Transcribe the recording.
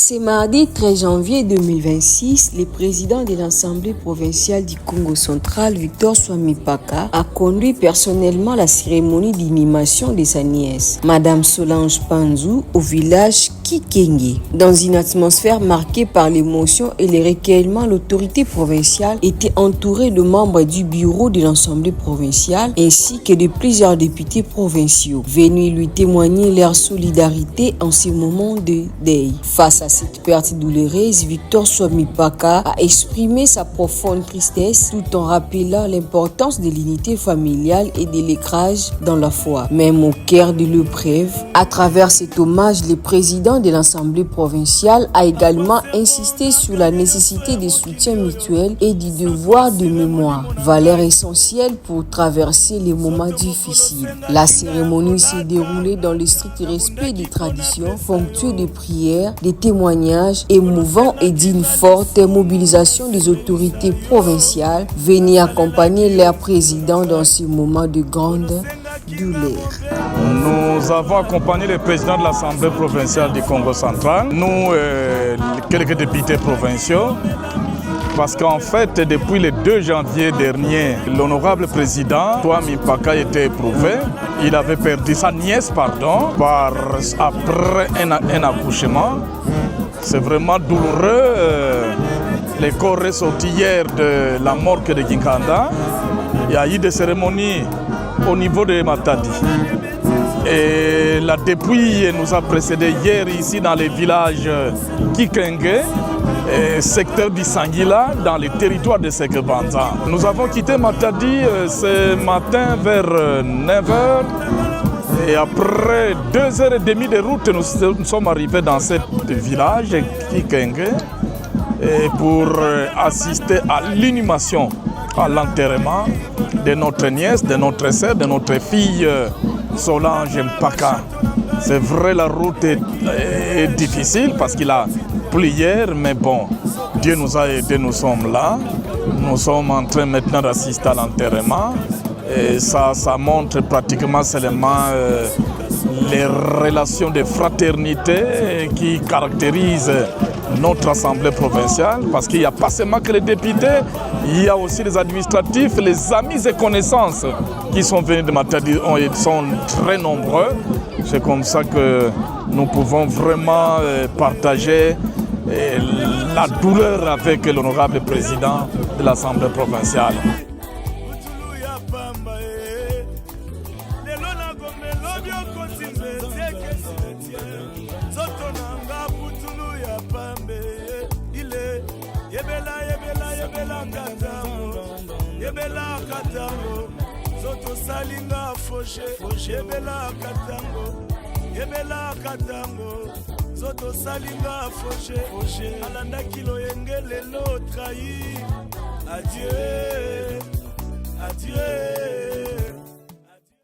Ce mardi 13 janvier 2026, le président de l'Assemblée provinciale du Congo central, Victor Swami-Paka, a conduit personnellement la cérémonie d'inhumation de sa nièce, Madame Solange Panzou, au village Kikenge. Dans une atmosphère marquée par l'émotion et les recueillements, l'autorité provinciale était entourée de membres du bureau de l'Assemblée provinciale ainsi que de plusieurs députés provinciaux venus lui témoigner leur solidarité en ces moments de deuil. Face à cette perte douloureuse, Victor Swami-Paka a exprimé sa profonde tristesse tout en rappelant l'importance de l'unité familiale et de l'ancrage dans la foi, même au cœur de l'épreuve. À travers cet hommage, le président de l'Assemblée provinciale a également insisté sur la nécessité de soutien mutuel et du devoir de mémoire, valeur essentielle pour traverser les moments difficiles. La cérémonie s'est déroulée dans le strict respect des traditions, ponctuée de prières, des témoignages émouvants et d'une forte mobilisation des autorités provinciales venues accompagner leur président dans ce moment de grande douleur. Nous avons accompagné le président de l'Assemblée provinciale du Congo central, nous, quelques députés provinciaux, parce qu'en fait, depuis le 2 janvier dernier, l'honorable président, Swami-Paka, était éprouvé. Il avait perdu sa nièce, après un accouchement. C'est vraiment douloureux. Les corps ressortis hier de la morgue de Kinkanda. Il y a eu des cérémonies au niveau de Matadi. Et la dépouille nous a précédé hier ici dans les villages Kikenge, secteur d'Isangila, dans les territoires de Sekebanza. Nous avons quitté Matadi ce matin vers 9h. Et après 2h30 de route, nous sommes arrivés dans ce village Kikenge pour assister à l'inhumation, à l'enterrement de notre nièce, de notre sœur, de notre fille Solange Mpaka. C'est vrai, la route est difficile parce qu'il a plu hier, mais bon, Dieu nous a aidés, nous sommes là. Nous sommes en train maintenant d'assister à l'enterrement. Et ça montre pratiquement seulement les relations de fraternité qui caractérisent notre Assemblée provinciale, parce qu'il n'y a pas seulement que les députés, il y a aussi les administratifs, les amis et connaissances qui sont venus de Matadi, ils sont très nombreux. C'est comme ça que nous pouvons vraiment partager la douleur avec l'honorable président de l'Assemblée provinciale. Yebela katango, zoto salinga foshe, yebela katango, zoto salinga foshe, alanda kilo yengele lo trahi, adieu, adieu.